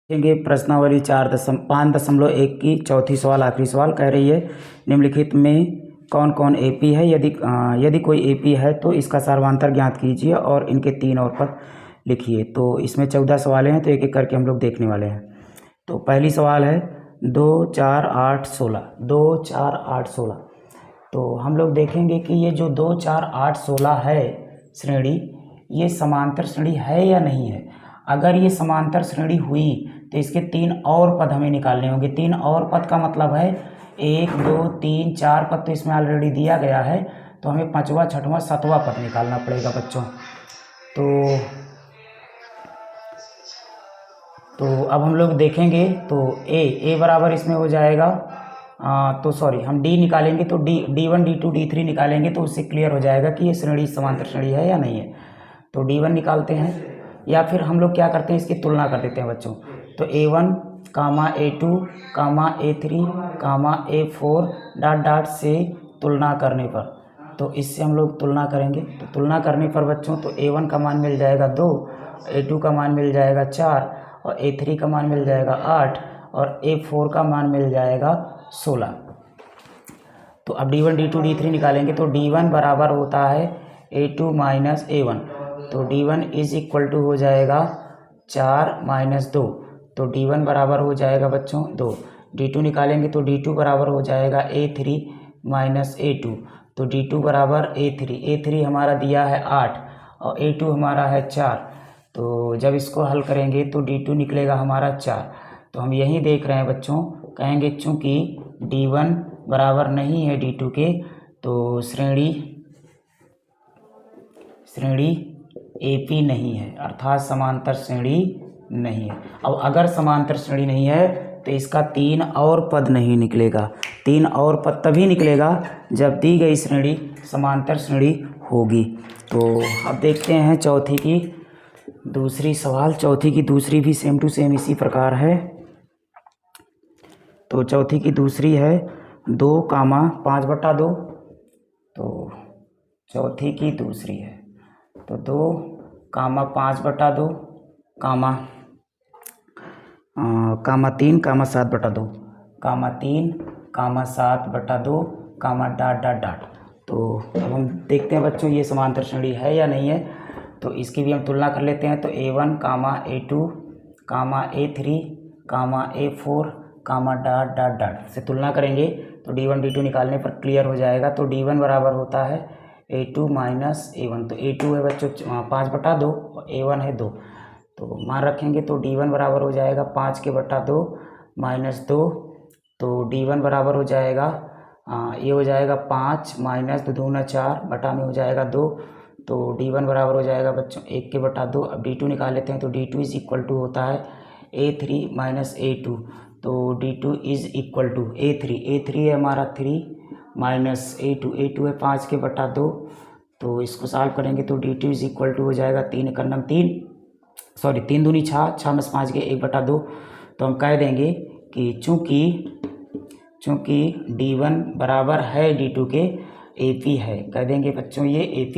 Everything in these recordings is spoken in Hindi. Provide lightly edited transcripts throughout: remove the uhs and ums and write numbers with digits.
देखेंगे प्रश्नावली 5.1 की चौथी सवाल आखिरी सवाल कह रही है निम्नलिखित में कौन कौन एपी है। यदि कोई एपी है तो इसका सर्वांतर ज्ञात कीजिए और इनके 3 और पद लिखिए। तो इसमें 14 सवाल हैं, तो एक एक करके हम लोग देखने वाले हैं। तो पहली सवाल है 2 4 8 16 2 4 8 16। तो हम लोग देखेंगे कि ये जो 2 4 8 16 है श्रेणी, ये समांतर श्रेणी है या नहीं है। अगर ये समांतर श्रेणी हुई तो इसके 3 और पद हमें निकालने होंगे। 3 और पद का मतलब है 1 2 3 4 पद तो इसमें ऑलरेडी दिया गया है, तो हमें 5वां 6वां 7वां पद निकालना पड़ेगा बच्चों। तो अब हम लोग देखेंगे तो ए बराबर इसमें हो जाएगा, तो सॉरी हम डी निकालेंगे तो D1 D2 D3 निकालेंगे तो उससे क्लियर हो जाएगा कि ये श्रेणी समांतर श्रेणी है या नहीं है। तो D1 निकालते हैं, या फिर हम लोग क्या करते हैं इसकी तुलना कर देते हैं बच्चों। तो A1 कामा A2 कामा A3 कामा A4 डॉट डॉट से तुलना करने पर, तो इससे हम लोग तुलना करेंगे। तो तुलना करने पर बच्चों तो A1 का मान मिल जाएगा 2, A2 का मान मिल जाएगा 4 और A3 का मान मिल जाएगा 8 और A4 का मान मिल जाएगा 16। तो अब D1 D2 D3 निकालेंगे तो D1 बराबर होता है A2 माइनस A1, तो D1 इज इक्वल टू हो जाएगा 4 माइनस 2, तो D1 बराबर हो जाएगा बच्चों 2। D2 निकालेंगे तो D2 बराबर हो जाएगा A3 माइनस A2, तो D2 बराबर A3 हमारा दिया है 8 और A2 हमारा है 4। तो जब इसको हल करेंगे तो D2 निकलेगा हमारा 4। तो हम यही देख रहे हैं बच्चों, कहेंगे चूँकि D1 बराबर नहीं है D2 के, तो श्रेणी AP नहीं है, अर्थात समांतर श्रेणी नहीं है। अब अगर समांतर श्रेणी नहीं है तो इसका 3 और पद नहीं निकलेगा। 3 और पद तभी निकलेगा जब दी गई श्रेणी समांतर श्रेणी होगी। तो अब देखते हैं चौथी की दूसरी सवाल। चौथी की दूसरी भी सेम टू सेम इसी प्रकार है। तो चौथी की दूसरी है 2 कामा 5/2। तो चौथी की दूसरी है तो 2 कामा 5/2 कामा 3 कामा 7/2 कामा 3 कामा 7/2 कामा डॉट डॉट डॉट। तो अब हम देखते हैं बच्चों ये समांतर श्रेणी है या नहीं है। तो इसकी भी हम तुलना कर लेते हैं। तो A1 कामा A2 कामा A3 कामा A4 कामा डॉट डॉट डॉट से तुलना करेंगे तो D1 D2 निकालने पर क्लियर हो जाएगा। तो D1 बराबर होता है A2 माइनस A1, तो A2 है बच्चों 5/2 और A1 है 2। तो मान रखेंगे तो D1 बराबर हो जाएगा 5/2 माइनस 2, तो D1 बराबर हो जाएगा ये हो जाएगा 5 माइनस 2 दूना 4 बटा में हो जाएगा 2, तो D1 बराबर हो जाएगा बच्चों 1/2। अब D2 निकाल लेते हैं तो D2 इज इक्वल टू होता है A3 माइनस A2, तो D2 is equal to A3 है हमारा 3 माइनस A2 है 5/2। तो इसको सॉल्व करेंगे तो D2 इज इक्वल टू हो जाएगा 3 दूनी 6 में 5 के 1/2। तो हम कह देंगे कि चूँकि D1 बराबर है D2 के, AP है, कह देंगे बच्चों ये AP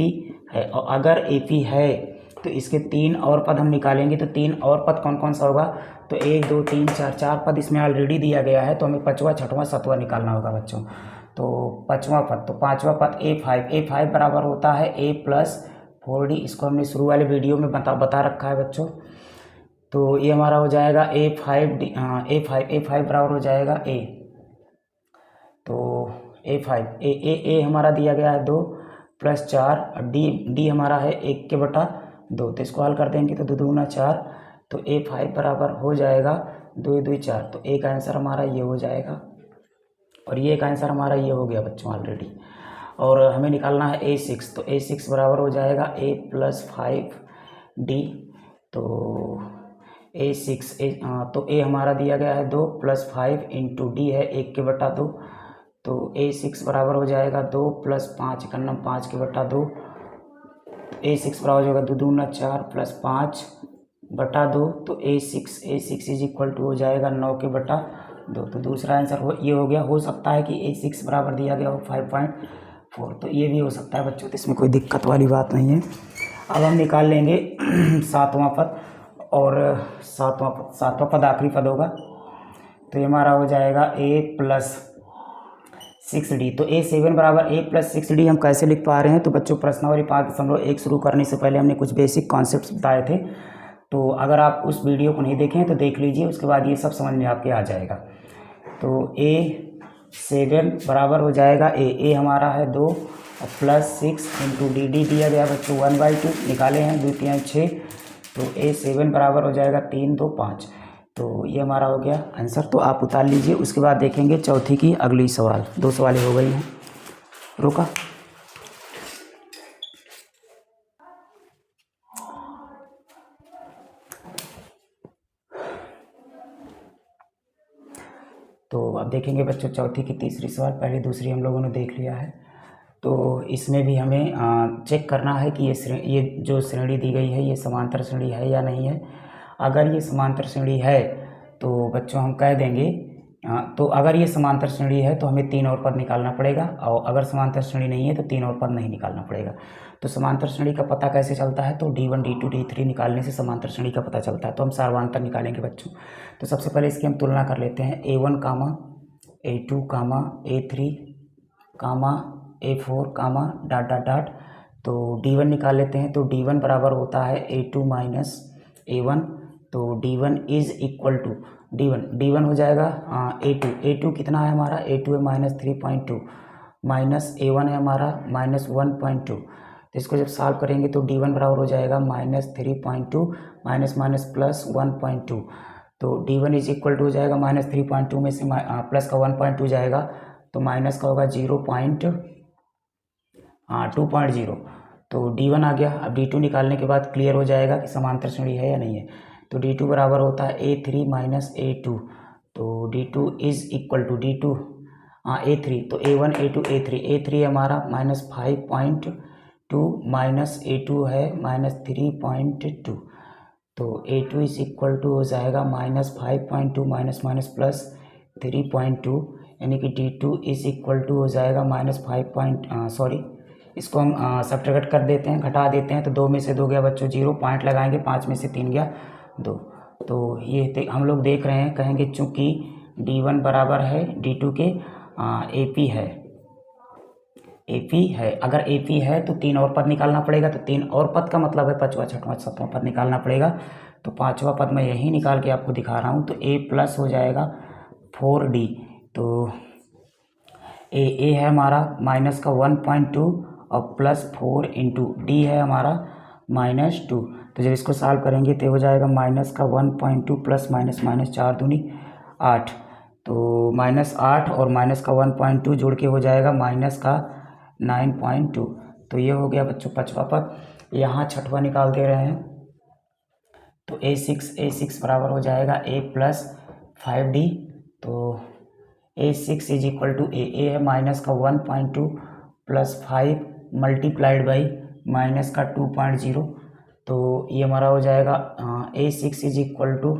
है। और अगर AP है तो इसके 3 और पद हम निकालेंगे। तो 3 और पद कौन कौन सा होगा, तो 1 2 3 4 पद इसमें ऑलरेडी दिया गया है, तो हमें 5वां 6वां 7वां निकालना होगा बच्चों। तो 5वां पद, तो 5वां पद A5 बराबर होता है A प्लस 4D। इसको हमने शुरू वाले वीडियो में बता रखा है बच्चों। तो ये हमारा हो जाएगा A5 बराबर हो जाएगा A। तो A हमारा दिया गया है 2 प्लस 4, D हमारा है 1/2। तो इसको हल कर देंगे तो 2 दूना 4, तो A5 बराबर हो जाएगा 2 2 4। तो एक आंसर हमारा ये हो जाएगा और ये एक आंसर हमारा ये हो गया बच्चों ऑलरेडी। और हमें निकालना है A6, तो A6 बराबर हो जाएगा A प्लस 5D। तो A6 तो A हमारा दिया गया है 2 प्लस 5 इंटू D है 1/2। तो A6 बराबर हो जाएगा 2 प्लस 5 5/2। A6 बराबर हो जाएगा 2 दूना 4 प्लस 5/2। तो A6 इज इक्वल टू हो जाएगा 9/2। तो दूसरा आंसर ये हो गया। हो सकता है कि A6 बराबर दिया गया हो 5.4, तो ये भी हो सकता है बच्चों, तो इसमें कोई दिक्कत वाली बात नहीं है। अब हम निकाल लेंगे 7वां पद, और सातवां पद आखिरी पद होगा, तो ये हमारा हो जाएगा a प्लस 6d। तो a7 बराबर a प्लस 6d हम कैसे लिख पा रहे हैं? तो बच्चों प्रश्नावली 5.1 शुरू करने से पहले हमने कुछ बेसिक कॉन्सेप्ट्स बताए थे, तो अगर आप उस वीडियो को नहीं देखें तो देख लीजिए, उसके बाद ये सब समझ में आपके आ जाएगा। तो a7 बराबर हो जाएगा a हमारा है 2 और प्लस 6 इंटू डी दिया गया बच्चों 1/2 निकाले हैं, 2 3 6, तो a7 बराबर हो जाएगा 3 2 5। तो ये हमारा हो गया आंसर। तो आप उतार लीजिए, उसके बाद देखेंगे चौथी की अगली सवाल। 2 सवालें हो गई हैं, रुका। तो अब देखेंगे बच्चों चौथी की तीसरी सवाल। पहली दूसरी हम लोगों ने देख लिया है, तो इसमें भी हमें चेक करना है कि ये जो श्रेणी दी गई है ये समांतर श्रेणी है या नहीं है। अगर ये समांतर श्रेणी है तो बच्चों हम कह देंगे, तो अगर ये समांतर श्रेणी है तो हमें 3 और पद निकालना पड़ेगा, और अगर समांतर श्रेणी नहीं है तो 3 और पद नहीं निकालना पड़ेगा। तो समांतर श्रेणी का पता कैसे चलता है? तो d1 d2 d3 निकालने से समांतर श्रेणी का पता चलता है। तो हम सर्वांतर निकालेंगे बच्चों। तो सबसे पहले इसकी हम तुलना कर लेते हैं, a1 कामा a2 कामा a3 कामा a4 कामा डॉट डॉट डॉट। तो d1 निकाल लेते हैं, तो d1 बराबर होता है a2 माइनस a1। तो d1 is equal to d1 हो जाएगा a2 कितना है हमारा? a2 है -3.2 माइनस a1 है हमारा -1.2। तो इसको जब सॉल्व करेंगे तो d1 बराबर हो जाएगा -3.2 माइनस माइनस प्लस 1.2। तो d1 इज इक्वल टू हो जाएगा -3.2 में से प्लस का 1.2 जाएगा तो माइनस का होगा 2.0। तो d1 आ गया। अब d2 निकालने के बाद क्लियर हो जाएगा कि समांतर श्रेणी है या नहीं है। तो d2 बराबर होता है a3 माइनस a2। तो d2 is equal to a3, तो a1 a2 a3 हमारा -5.2 माइनस a2 है -3.2। तो a2 इज इक्वल टू हो जाएगा -5.2 माइनस माइनस प्लस 3.2, यानी कि d2 इज इक्वल टू हो जाएगा इसको हम सब्ट्रैक्ट कर देते हैं, घटा देते हैं। तो 2 में से 2 गया बच्चों 0, पॉइंट लगाएंगे, 5 में से 3 गया 2। तो ये हम लोग देख रहे हैं, कहेंगे चूँकि d1 बराबर है d2 के AP है। अगर AP है तो 3 और पद निकालना पड़ेगा। तो 3 और पद का मतलब है 5वां 6वां 7वां पद निकालना पड़ेगा। तो 5वां पद मैं यही निकाल के आपको दिखा रहा हूँ। तो a प्लस हो जाएगा 4d। तो a है हमारा माइनस का 1.2 और प्लस 4 इंटू डी है हमारा -2। तो जब इसको सॉल्व करेंगे तो हो जाएगा माइनस का 1.2 प्लस माइनस माइनस 4 दूनी 8। तो -8 और माइनस का 1.2 जोड़ के हो जाएगा माइनस का 9.2। तो ये हो गया बच्चों 5वां पद। यहाँ 6वां निकाल दे रहे हैं, तो a6 बराबर हो जाएगा a प्लस 5d। तो a6 is equal to a है माइनस का 1.2 प्लस 5 मल्टीप्लाइड बाई माइनस का 2.0। तो ये हमारा हो जाएगा a6 is equal to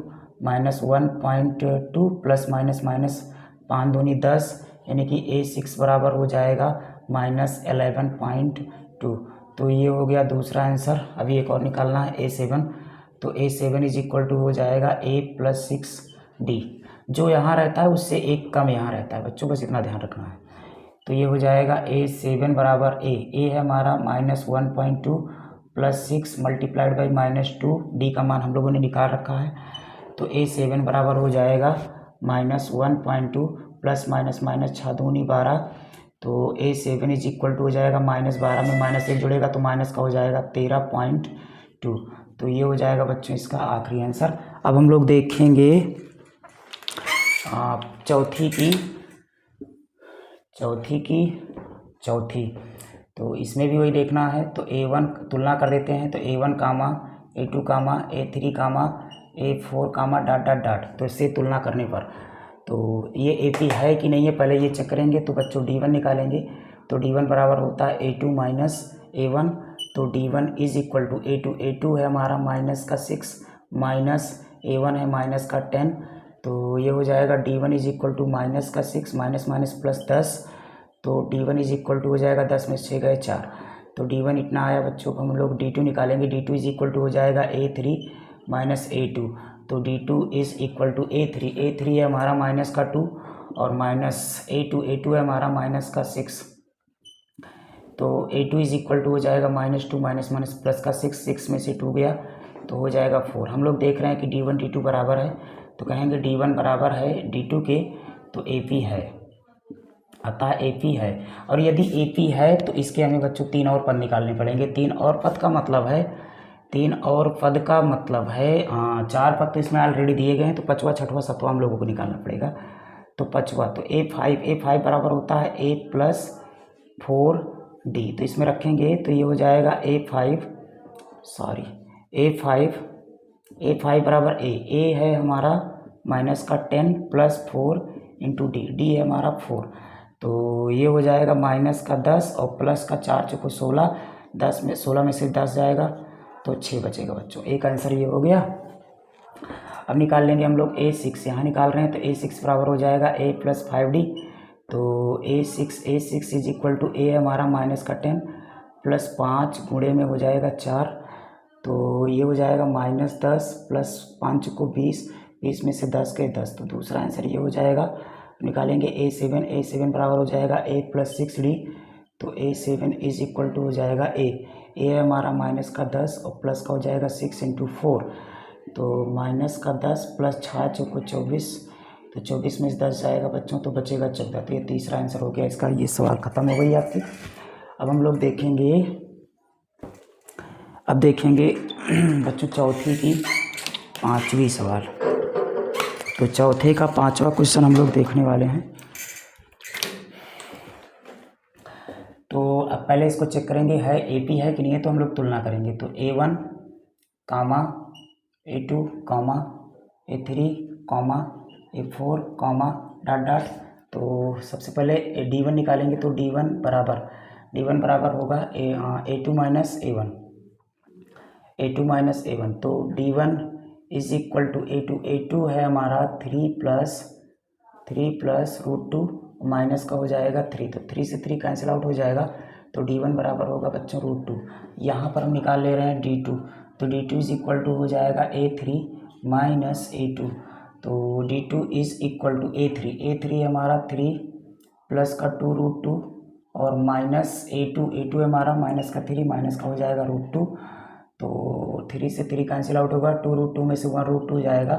-1.2 plus minus minus 5 दूनी 10, यानी कि a6 बराबर हो जाएगा -11.2। तो ये हो गया दूसरा आंसर। अभी एक और निकालना है a7। तो a7 इज इक्वल टू हो जाएगा a प्लस 6d। जो यहाँ रहता है उससे एक कम यहाँ रहता है बच्चों, बस इतना ध्यान रखना है। तो ये हो जाएगा a7 बराबर a है हमारा -1.2 प्लस 6 मल्टीप्लाइड बाई -2, d का मान हम लोगों ने निकाल रखा है। तो a7 बराबर हो जाएगा -1.2 प्लस माइनस माइनस 6 दूनी 12। तो a7 इज इक्वल टू हो जाएगा -12 में -1 जुड़ेगा तो माइनस का हो जाएगा 13.2। तो ये हो जाएगा बच्चों इसका आखिरी आंसर। अब हम लोग देखेंगे चौथी। तो इसमें भी वही देखना है। तो a1 तुलना कर देते हैं। तो a1 कामा a2 कामा a3 कामा a4 कामा डॉट डॉट डॉट। तो इससे तुलना करने पर तो ये AP है कि नहीं है पहले ये चेक करेंगे। तो बच्चों d1 निकालेंगे। तो d1 बराबर होता है a2 माइनस a1। तो d1 is equal to a2 है हमारा माइनस का 6 माइनस a1 है माइनस का 10। तो ये हो जाएगा d1 is equal to minus का 6 माइनस माइनस प्लस 10। तो d1 इज इक्वल टू हो जाएगा 10 में 6 गए 4। तो d1 इतना आया बच्चों को। हम लोग d2 निकालेंगे। d2 इज इक्वल टू हो जाएगा a3 माइनस A2, तो D2 is equal to A3, A3 है हमारा माइनस का 2 और माइनस A2 है हमारा माइनस का 6, तो A2 इज़ इक्वल टू हो जाएगा -2 माइनस माइनस प्लस का 6 में से 2 गया तो हो जाएगा 4। हम लोग देख रहे हैं कि D1 D2 बराबर है, तो कहेंगे D1 बराबर है D2 के, तो AP है, अतः AP है। और यदि AP है तो इसके हमें बच्चों 3 और पद निकालने पड़ेंगे। 3 और पद का मतलब है 4 पद तो इसमें ऑलरेडी दिए गए हैं, तो 5वां 6वां 7वां हम लोगों को निकालना पड़ेगा। तो 5वां, तो A5 बराबर होता है A प्लस 4D, तो इसमें रखेंगे तो ये हो जाएगा A5 बराबर A है हमारा माइनस का 10 प्लस 4 इंटू D है हमारा 4, तो ये हो जाएगा माइनस का 10 और प्लस का 4 चौको 16, 16 में से 10 जाएगा तो 6 बचेगा बच्चों। एक आंसर ये हो गया। अब निकाल लेंगे हम लोग A6, यहाँ निकाल रहे हैं तो A6 बराबर हो जाएगा A प्लस 5D, तो A6 is equal to A हमारा माइनस का 10 प्लस 5 गुणे में हो जाएगा 4, तो ये हो जाएगा -10 प्लस 5 को 20 में से 10 के 10, तो दूसरा आंसर ये हो जाएगा। निकालेंगे A7 बराबर हो जाएगा A प्लस 6D, तो A7 इज इक्वल टू हो जाएगा A है हमारा माइनस का 10 और प्लस का हो जाएगा 6 इंटू 4, तो माइनस का 10 प्लस 6 चौको 24, तो 24 में से 10 जाएगा बच्चों तो बचेगा 14, तो ये तीसरा आंसर हो गया इसका। ये सवाल ख़त्म हो गई आपकी। अब हम लोग देखेंगे बच्चों चौथी की 5वीं सवाल। तो चौथे का 5वां क्वेश्चन हम लोग देखने वाले हैं। तो अब पहले इसको चेक करेंगे है AP है कि नहीं है, तो हम लोग तुलना करेंगे। तो A1 कामा A2 कामा A3 कामा A4 कामा डॉट, तो सबसे पहले D1 निकालेंगे, तो D1 बराबर होगा A2 माइनस A1, तो D1 is equal to A2 है हमारा 3 प्लस √2 माइनस का हो जाएगा 3, तो 3 से 3 कैंसिल आउट हो जाएगा, तो D1 बराबर होगा बच्चों √2। यहाँ पर हम निकाल ले रहे हैं D2, तो D2 इज इक्वल टू हो जाएगा A3 माइनस A2, तो D2 is equal to A3 हमारा 3 प्लस का 2 √2 और माइनस A2 है हमारा माइनस का 3 माइनस का हो जाएगा √2, तो 3 से 3 कैंसिल आउट होगा, 2 √2 में से 1 √2 जाएगा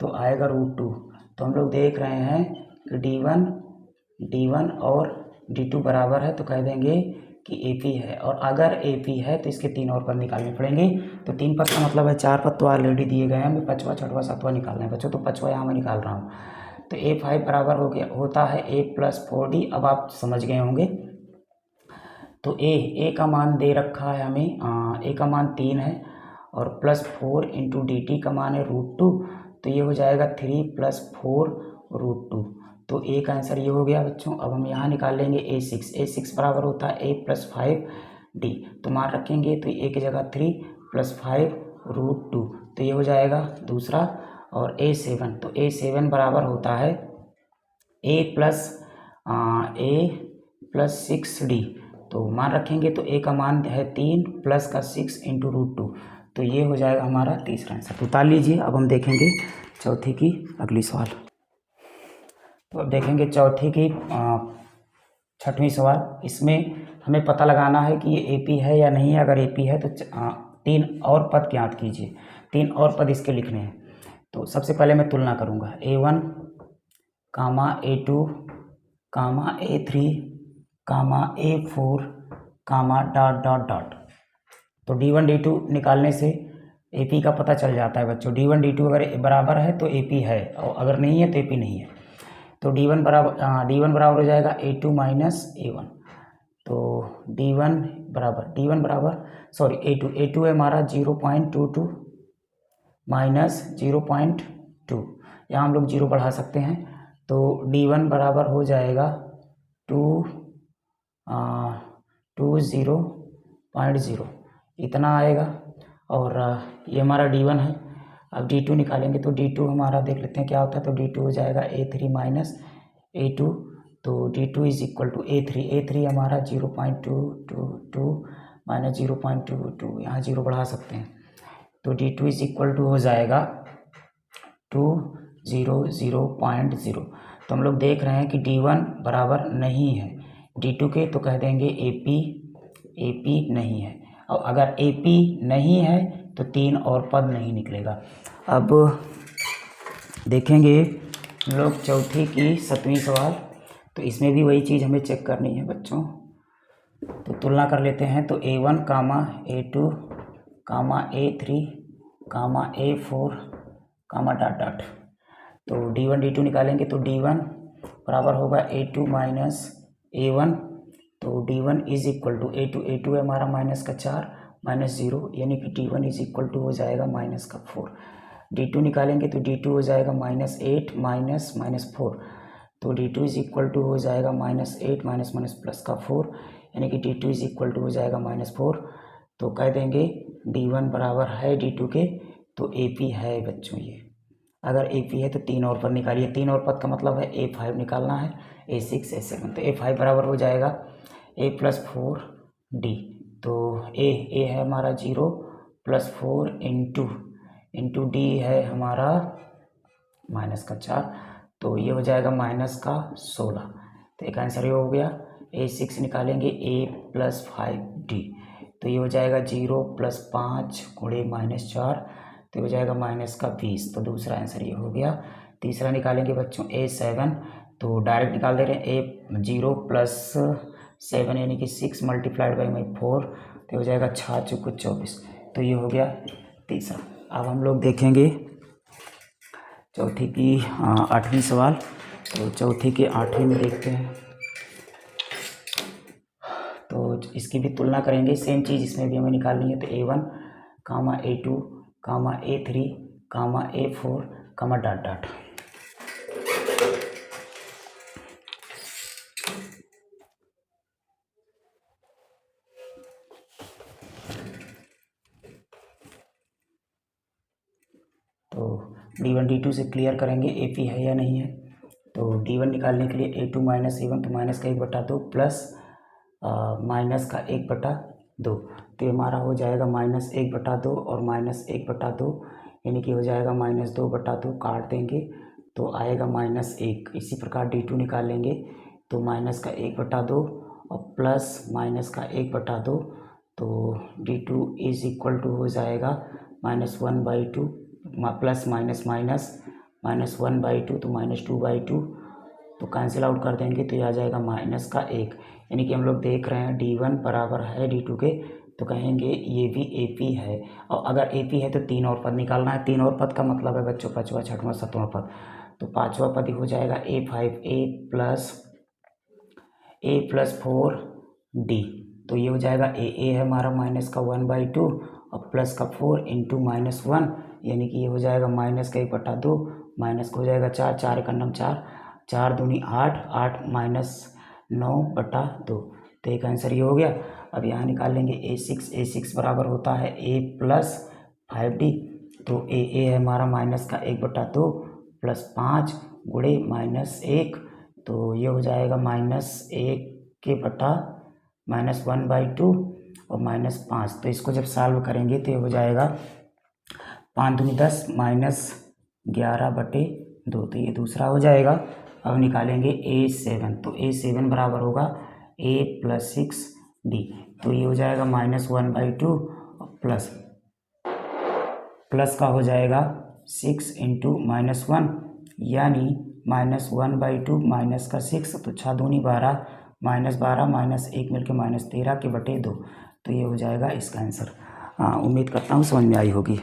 तो आएगा √2। तो हम लोग देख रहे हैं कि D1 और D2 बराबर है, तो कह देंगे कि AP है, और अगर AP है तो इसके 3 और पद निकालने पड़ेंगे। तो 3 पद का मतलब है 4 पद तो ऑलरेडी दिए गए हैं, हमें 5वां 6वां 7वां निकालना है बच्चों, तो 5वां यहाँ मैं निकाल रहा हूँ। तो A5 बराबर होता है A प्लस 4D, अब आप समझ गए होंगे। तो A का मान दे रखा है हमें, A का मान 3 है और प्लस 4 इंटू DT का मान है √2, तो ये हो जाएगा 3 प्लस 4 √2, तो A का आंसर ये हो गया बच्चों। अब हम यहाँ निकाल लेंगे A6 बराबर होता है A प्लस 5D, तो मान रखेंगे तो A की जगह 3 प्लस 5 √2, तो ये हो जाएगा दूसरा। और A7, तो A7 बराबर होता है A प्लस 6D, तो मान रखेंगे तो A का मान है 3 प्लस का 6 इंटू √2, तो ये हो जाएगा हमारा तीसरा आंसर। तो उतार लीजिए। अब हम देखेंगे चौथी की अगली सवाल। तो अब देखेंगे चौथी की 6वीं सवाल। इसमें हमें पता लगाना है कि ये AP है या नहीं है। अगर AP है तो 3 और पद ज्ञात कीजिए। 3 और पद इसके लिखने हैं। तो सबसे पहले मैं तुलना करूँगा A1 कामा A2 कामा A3 कामा A4 कामा डॉट। तो D1 D2 निकालने से AP का पता चल जाता है बच्चों। D1 D2 अगर बराबर है तो AP है, और अगर नहीं है तो AP नहीं है। तो D1 बराबर हो जाएगा A2 माइनस A1, तो D1 बराबर A2 है हमारा 0.22 माइनस 0.2, यहाँ हम लोग 0 बढ़ा सकते हैं, तो D1 बराबर हो जाएगा 20.0 इतना आएगा। और ये हमारा D1 है। अब D2 निकालेंगे, तो D2 हमारा देख लेते हैं क्या होता है। तो D2 हो जाएगा A3 माइनस A2, तो D2 is equal to A3 हमारा 0.222 माइनस 0.22, यहाँ 0 बढ़ा सकते हैं, तो D2 इज इक्वल टू हो जाएगा 200.0। तो हम लोग देख रहे हैं कि D1 बराबर नहीं है D2 के, तो कह देंगे AP नहीं है। और अगर AP नहीं है तो 3 और पद नहीं निकलेगा। अब देखेंगे हम लोग चौथी की 7वीं सवाल। तो इसमें भी वही चीज़ हमें चेक करनी है बच्चों। तो तुलना कर लेते हैं। तो A1, A2, A3, A4, dot dot. तो D1 D2 निकालेंगे तो D1 बराबर होगा A2 माइनस A1। तो D1 is equal to A2 है हमारा माइनस का 4 माइनस 0, यानी कि D1 इज इक्वल टू हो जाएगा माइनस का 4। D2 निकालेंगे तो D2 हो जाएगा -8 माइनस 4। तो D2 इज इक्वल टू हो जाएगा -8 माइनस प्लस का 4, यानी कि D2 इज इक्वल टू हो जाएगा -4। तो कह देंगे D1 बराबर है D2 के, तो AP है बच्चों ये। अगर AP है तो 3 और पद निकालिए। 3 और पद का मतलब है A5 निकालना है, A6, A7। तो A5 बराबर हो जाएगा A + 4D। तो A है हमारा 0 + 4 इंटू D है हमारा माइनस का 4, तो ये हो जाएगा माइनस का 16। तो एक आंसर ये हो गया। A6 निकालेंगे A + 5D, तो ये हो जाएगा 0 + 5 गुणे -4, तो हो जाएगा माइनस का 20। तो दूसरा आंसर ये हो गया। तीसरा निकालेंगे बच्चों A7, तो डायरेक्ट निकाल दे रहे हैं। 0 + 7 यानी कि 6 × 4, तो हो जाएगा 6 × 24। तो ये हो गया तीसरा। अब हम लोग देखेंगे चौथी की 8वीं सवाल। तो चौथी के 8वीं में देखते हैं। तो इसकी भी तुलना करेंगे, सेम चीज़ इसमें भी हमें निकालनी है। तो A1, A2, A3, A4, dot dot. तो D1 D2 से क्लियर करेंगे AP है या नहीं है। तो D1 निकालने के लिए A2 माइनस A1, तो माइनस का 1/2 प्लस माइनस का 1/2, तो ये हमारा हो जाएगा -1/2 और -1/2, यानी कि हो जाएगा -2/2। काट देंगे तो आएगा -1। इसी प्रकार D2 निकाल लेंगे तो माइनस का 1/2 और प्लस माइनस का 1/2, तो D2 इज इक्वल टू हो जाएगा -1/2 प्लस माइनस -1/2, तो -2/2। तो कैंसिल आउट कर देंगे तो ये आ जाएगा माइनस का 1, यानी कि हम लोग देख रहे हैं D1 बराबर है D2 के, तो कहेंगे ये भी AP है। और अगर AP है तो 3 और पद निकालना है। 3 और पद का मतलब है बच्चों 5वां, 6वां, 7वां पद। तो 5वां पद हो जाएगा A5 A + 4D, तो ये हो जाएगा A है हमारा माइनस का 1/2 और प्लस का 4 इंटू -1, यानी कि ये हो जाएगा माइनस का 1/2, माइनस का हो जाएगा 4, 4 × 9 4, 4 दूनी 8, 8 - 9/2। तो एक आंसर ये हो गया। अब यहाँ निकाल लेंगे A6 बराबर होता है A + 5D। तो A है हमारा माइनस का 1/2 प्लस 5 गुणे -1, तो ये हो जाएगा -1 के बटा -1/2 और -5। तो इसको जब सॉल्व करेंगे तो ये हो जाएगा 5 दूनी 10 -11/2, तो ये दूसरा हो जाएगा। अब निकालेंगे A7, तो A7 बराबर होगा A + 6D, तो ये हो जाएगा -1/2 और प्लस का हो जाएगा 6 इंटू -1, यानी -1/2 माइनस का 6, तो 6 दूनी 12 -12 -1 मिलकर -13 के बटे 2, तो ये हो जाएगा इसका आंसर। उम्मीद करता हूँ समझ में आई होगी।